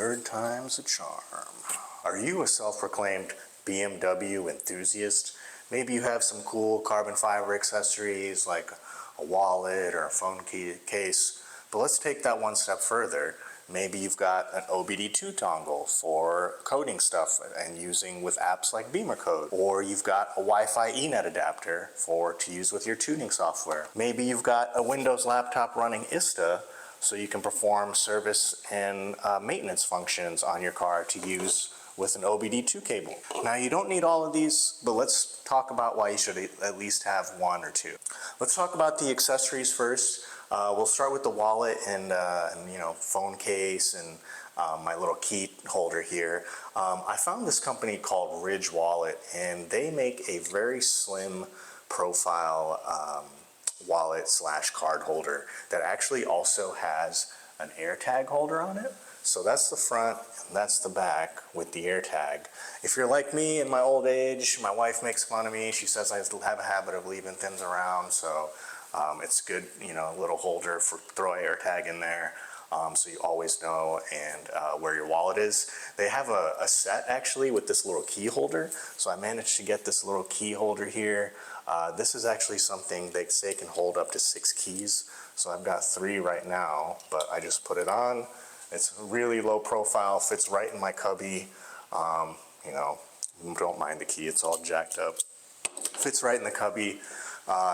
Third time's a charm. Are you a self-proclaimed BMW enthusiast? Maybe you have some cool carbon fiber accessories like a wallet or a phone case, but let's take that one step further. Maybe you've got an OBD2 dongle for coding stuff and using with apps like Beamer Code, or you've got a Wi-Fi eNet adapter to use with your tuning software. Maybe you've got a Windows laptop running ISTA so you can perform service and maintenance functions on your car to use with an OBD2 cable. Now you don't need all of these, but let's talk about why you should at least have one or two. Let's talk about the accessories first. We'll start with the wallet and phone case and my little key holder here. I found this company called Ridge Wallet, and they make a very slim profile wallet slash card holder that actually also has an AirTag holder on it. So that's the front and that's the back with the AirTag. If you're like me in my old age, my wife makes fun of me. She says I have a habit of leaving things around, so it's good, little holder for throw an AirTag in there. So you always know where your wallet is. They have a set actually with this little key holder. So I managed to get this little key holder here. This is actually something they say can hold up to 6 keys. So I've got 3 right now, but I just put it on. It's really low profile, fits right in my cubby. Don't mind the key, it's all jacked up. Fits right in the cubby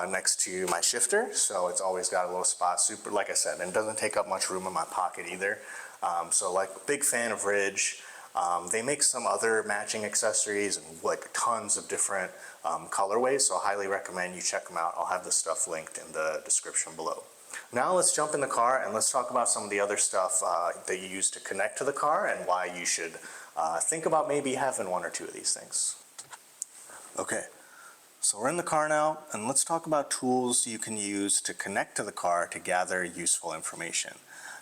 next to my shifter, so it's always got a little spot. Super, like I said, and it doesn't take up much room in my pocket either. Big fan of Ridge. They make some other matching accessories and like tons of different colorways, so I highly recommend you check them out. I'll have the stuff linked in the description below. Now let's jump in the car and let's talk about some of the other stuff that you use to connect to the car and why you should think about maybe having one or two of these things. Okay, so we're in the car now, and let's talk about tools you can use to connect to the car to gather useful information.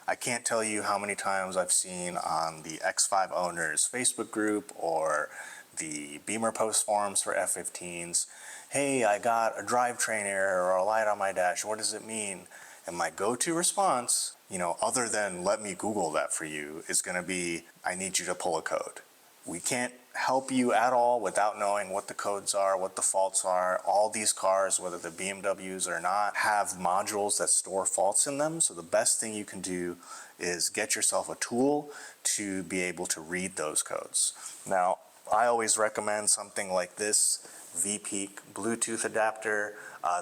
I can't tell you how many times I've seen on the X5 owners Facebook group or the Beamer post forums for F15s, hey, I got a drivetrain error or a light on my dash, what does it mean? And my go-to response, other than let me Google that for you, is going to be, I need you to pull a code. We can't help you at all without knowing what the codes are, what the faults are. All these cars, whether they're BMWs or not, have modules that store faults in them. So the best thing you can do is get yourself a tool to be able to read those codes. Now, I always recommend something like this V-Peak Bluetooth adapter.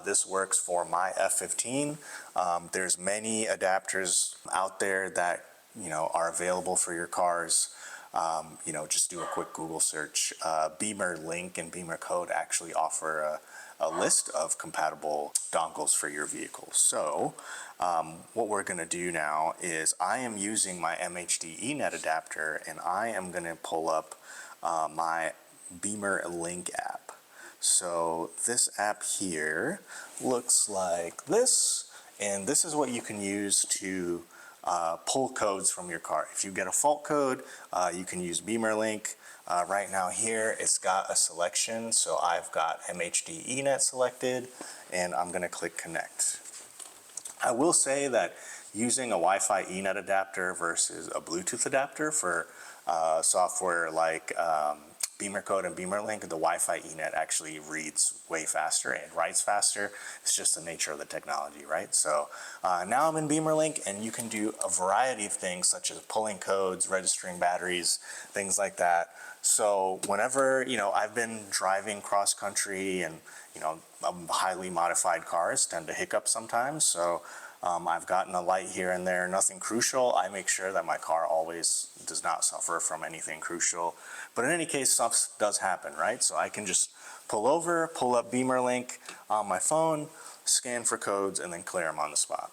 This works for my F15. There's many adapters out there that are available for your cars. Just do a quick Google search. Beamer Link and Beamer Code actually offer a list of compatible dongles for your vehicle. So what we're going to do now is I am using my MHD eNet adapter, and I am going to pull up my Beamer Link app. So this app here looks like this, and this is what you can use to pull codes from your car. If you get a fault code, you can use Beamer Link. Right now here, it's got a selection, so I've got MHD eNet selected, and I'm going to click Connect. I will say that using a Wi-Fi eNet adapter versus a Bluetooth adapter for software like Beamer Code and Beamer Link, the Wi-Fi eNet actually reads way faster and writes faster. It's just the nature of the technology, right? So now I'm in Beamer Link, and you can do a variety of things such as pulling codes, registering batteries, things like that. So whenever, I've been driving cross country and, highly modified cars tend to hiccup sometimes. So I've gotten a light here and there, nothing crucial. I make sure that my car always does not suffer from anything crucial. But in any case, stuff does happen, right? So I can just pull over, pull up Beamer Link on my phone, scan for codes, and then clear them on the spot.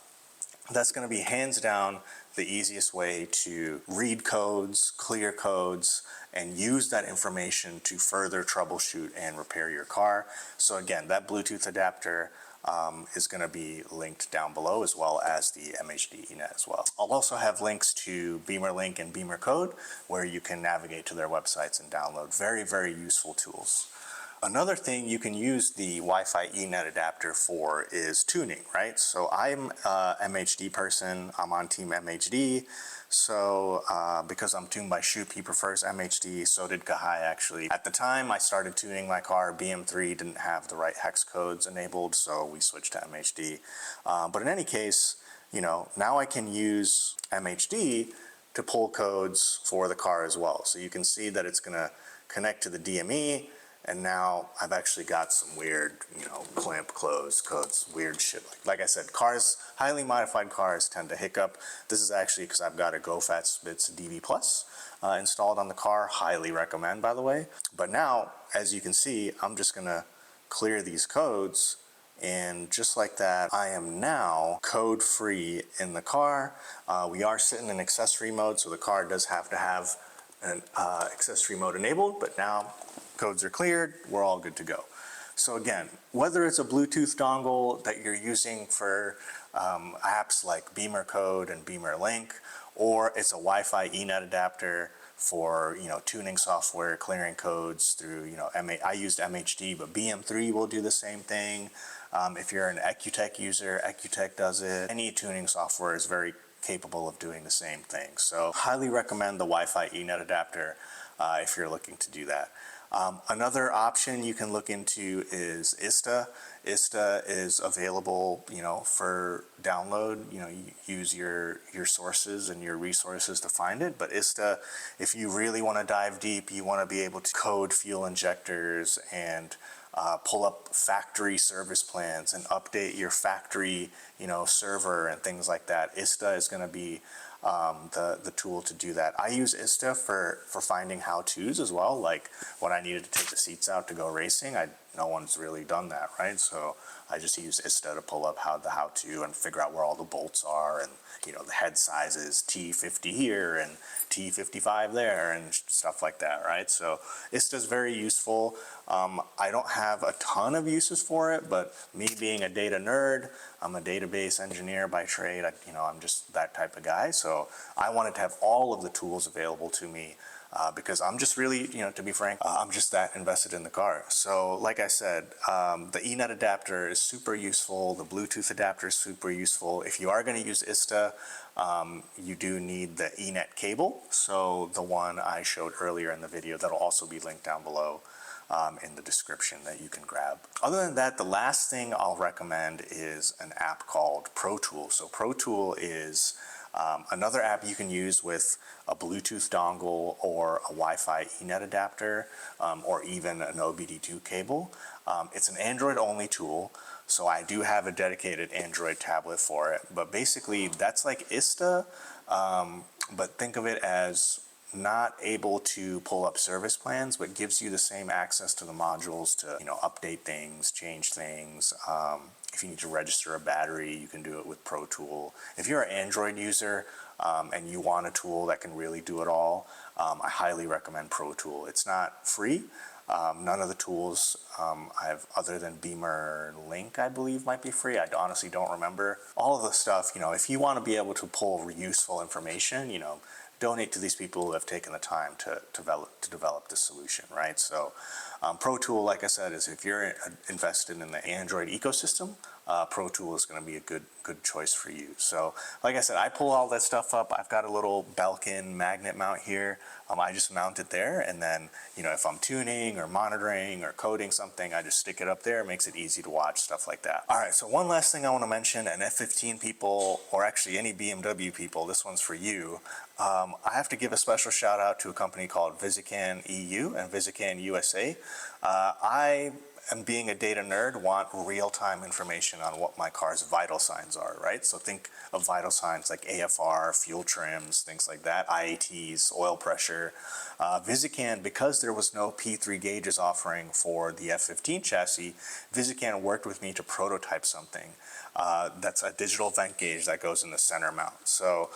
That's going to be hands down the easiest way to read codes, clear codes, and use that information to further troubleshoot and repair your car. So again, that Bluetooth adapter is going to be linked down below, as well as the MHD eNet as well. I'll also have links to Beamer Link and Beamer Code, where you can navigate to their websites and download very, very useful tools. Another thing you can use the Wi-Fi eNet adapter for is tuning, right? So I'm a MHD person, I'm on team MHD. So because I'm tuned by Shoop, he prefers MHD, so did Gahai actually. At the time I started tuning my car, BM3 didn't have the right hex codes enabled, so we switched to MHD. But in any case, you know, now I can use MHD to pull codes for the car as well. So you can see that it's gonna connect to the DME, and now I've actually got some weird, you know, clamp close codes, weird shit. Like I said, cars, highly modified cars tend to hiccup. This is actually because I've got a GoFastBits DV Plus installed on the car. Highly recommend, by the way. But now, as you can see, I'm just gonna clear these codes, and just like that, I am now code free in the car. We are sitting in accessory mode, so the car does have to have an accessory mode enabled, but now codes are cleared, we're all good to go. So again, whether it's a Bluetooth dongle that you're using for apps like Beamer Code and Beamer Link, or it's a Wi-Fi eNet adapter for, you know, tuning software, clearing codes through, you know, I used MHD, but BM3 will do the same thing. If you're an Ecutech user, Ecutech does it. Any tuning software is very capable of doing the same thing. So highly recommend the Wi-Fi eNet adapter if you're looking to do that. Another option you can look into is ISTA. ISTA is available, you know, for download. You know, you use your sources and your resources to find it. But ISTA, if you really want to dive deep, you want to be able to code fuel injectors and pull up factory service plans and update your factory, you know, server and things like that. ISTA is going to be the tool to do that. I use ISTA for finding how-tos as well, like when I needed to take the seats out to go racing. No one's really done that, right? So I just use ISTA to pull up the how-to and figure out where all the bolts are, and, you know, the head sizes, T50 here and T55 there and stuff like that, right? So ISTA is very useful. I don't have a ton of uses for it, but me being a data nerd, I'm a database engineer by trade. I'm just that type of guy. So I wanted to have all of the tools available to me because I'm just really, you know, to be frank, I'm just that invested in the car. So like I said, the eNet adapter is super useful. The Bluetooth adapter is super useful. If you are going to use ISTA, you do need the eNet cable. So the one I showed earlier in the video, that'll also be linked down below in the description that you can grab. Other than that, the last thing I'll recommend is an app called ProTool. So ProTool is another app you can use with a Bluetooth dongle or a Wi-Fi eNet adapter or even an OBD2 cable. It's an Android-only tool, so I do have a dedicated Android tablet for it. But basically, that's like ISTA, but think of it as not able to pull up service plans, but gives you the same access to the modules to, you know, update things, change things. If you need to register a battery, you can do it with ProTool. If you're an Android user and you want a tool that can really do it all, I highly recommend ProTool. It's not free. None of the tools I've, other than Beamer Link, I believe might be free. I honestly don't remember. All of the stuff, you know, if you want to be able to pull useful information, you know, donate to these people who have taken the time to develop this solution, right? So ProTool, like I said, is if you're invested in the Android ecosystem, ProTool is going to be a good choice for you. So like I said, I pull all that stuff up. I've got a little Belkin magnet mount here. I just mount it there, and then, you know, if I'm tuning or monitoring or coding something, I just stick it up there. It makes it easy to watch, stuff like that. All right, so one last thing I want to mention, and F15 people, or actually any BMW people, this one's for you. I have to give a special shout out to a company called Visican EU and Visican USA. And being a data nerd, want real-time information on what my car's vital signs are, right? So think of vital signs like AFR, fuel trims, things like that, IATs, oil pressure. Visican, because there was no P3 gauges offering for the F15 chassis, Visican worked with me to prototype something. That's a digital vent gauge that goes in the center mount. So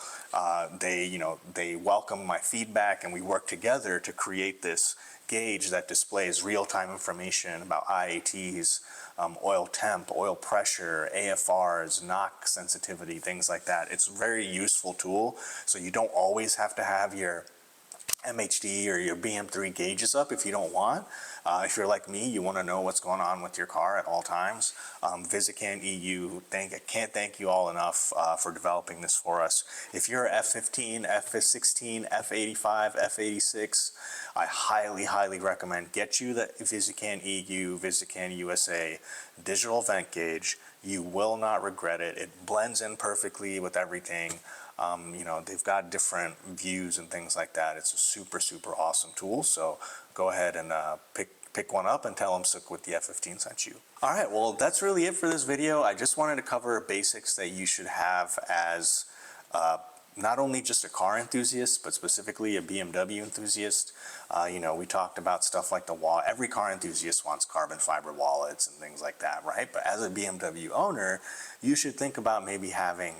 they welcomed my feedback, and we worked together to create this gauge that displays real-time information about IATs, oil temp, oil pressure, AFRs, knock sensitivity, things like that. It's a very useful tool, so you don't always have to have your MHD or your BM3 gauges up if you don't want. If you're like me, you want to know what's going on with your car at all times. Visicant EU, I can't thank you all enough for developing this for us. If you're F15, F16, F85, F86, I highly, highly recommend get you the Visicant EU, Visicant USA digital vent gauge. You will not regret it. It blends in perfectly with everything. You know, they've got different views and things like that. It's a super, super awesome tool. So go ahead and pick one up and tell them Sook with the F15 sent you. All right, well, that's really it for this video. I just wanted to cover basics that you should have as not only just a car enthusiast, but specifically a BMW enthusiast. You know, we talked about stuff like the wall. Every car enthusiast wants carbon fiber wallets and things like that, right? But as a BMW owner, you should think about maybe having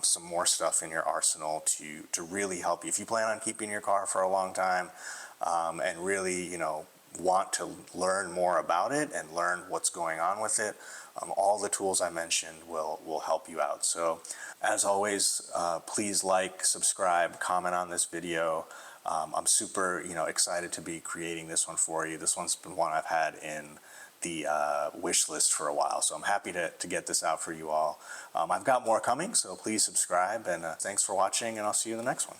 some more stuff in your arsenal to really help you. If you plan on keeping your car for a long time and really, you know, want to learn more about it and learn what's going on with it, all the tools I mentioned will help you out. So as always, please like, subscribe, comment on this video. I'm super, you know, excited to be creating this one for you. This one's been one I've had in the wish list for a while, so I'm happy to get this out for you all. I've got more coming, so please subscribe, and thanks for watching, and I'll see you in the next one.